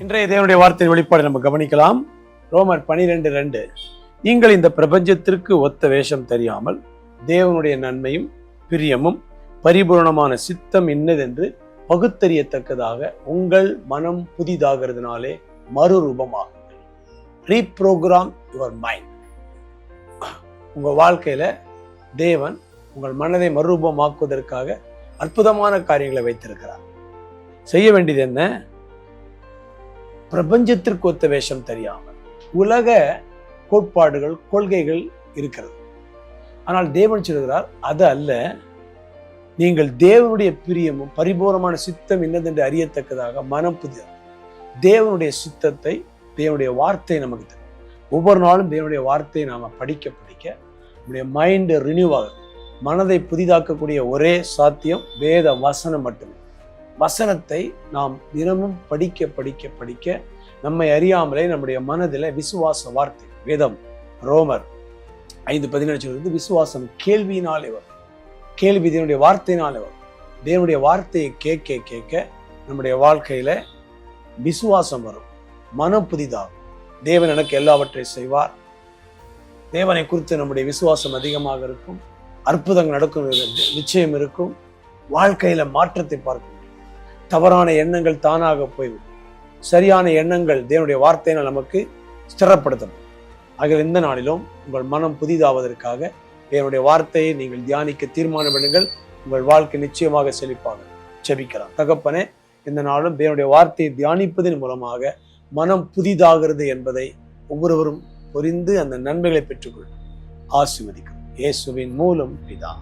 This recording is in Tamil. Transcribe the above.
இன்றைய தேவனுடைய வார்த்தையின் வெளிப்பாடு நம்ம கவனிக்கலாம். ரோமர் 12:2. நீங்கள் இந்த பிரபஞ்சத்திற்கு ஒத்த வேஷம் தெரியாமல் தேவனுடைய நன்மையும் பிரியமும் பரிபூர்ணமான சித்தம் இன்னதென்று பகுத்தறியத்தக்கதாக உங்கள் மனம் புதிதாகிறதுனாலே மறுரூபமாகுங்கள். ரீப்ரோகிராம் யுவர் மைண்ட். உங்க வாழ்க்கையில தேவன் உங்கள் மனதை மறுரூபமாக்குவதற்காக அற்புதமான காரியங்களை வைத்திருக்கிறார். செய்ய வேண்டியது என்ன? பிரபஞ்சத்திற்கு ஒத்த வேஷம் தெரியாமல் உலக கோட்பாடுகள் கொள்கைகள் இருக்கிறது. ஆனால் தேவன் சொல்கிறார், அது அல்ல, நீங்கள் தேவனுடைய பிரியமும் பரிபூர்ணமான சித்தம் என்னதென்று அறியத்தக்கதாக மனம் புதிதாக தேவனுடைய சித்தத்தை, தேவனுடைய வார்த்தை நமக்கு தரும். ஒவ்வொரு நாளும் தேவனுடைய வார்த்தையை நாம படிக்க நம்முடைய மைண்ட் ரினியூ ஆகும். மனதை புதிதாக்கக்கூடிய ஒரே சாத்தியம் வேத வசனம் மட்டுமே. வசனத்தை நாம் தினமும் படிக்க நம்மை அறியாமலே நம்முடைய மனதில் விசுவாச வார்த்தை, வேதம் ரோமர் 5:17 விசுவாசம் கேள்வியினாலே வரும், கேள்வி தேவனுடைய வார்த்தையினாலே வரும். தேவனுடைய வார்த்தையை கேட்க நம்முடைய வாழ்க்கையில விசுவாசம் வரும், மனம் புதிதாகும். தேவன் எனக்கு எல்லாவற்றையும் செய்வார். தேவனை குறித்து நம்முடைய விசுவாசம் அதிகமாக இருக்கும். அற்புதங்கள் நடக்கும் நிச்சயம் இருக்கும். வாழ்க்கையில மாற்றத்தை பார்க்க முடியும். தவறான எண்ணங்கள் தானாக போய்விடும். சரியான எண்ணங்கள் தேவனுடைய வார்த்தையினால் நமக்கு ஸ்திரப்படுத்தப்படும். ஆகிய இந்த நாளிலும் உங்கள் மனம் புதிதாவதற்காக தேவனுடைய வார்த்தையை நீங்கள் தியானிக்க தீர்மானம் பண்ணுங்கள். உங்கள் வாழ்க்கை நிச்சயமாக செழிப்பாக. ஜெபிக்கலாம். தகப்பனே, இந்த நாளும் தேவனுடைய வார்த்தையை தியானிப்பதன் மூலமாக மனம் புதிதாகிறது என்பதை ஒவ்வொருவரும் புரிந்து அந்த நன்மைகளை பெற்றுக்கொள். ஆசீர்வதிக்கும் இயேசுவின் மூலம் பிதா.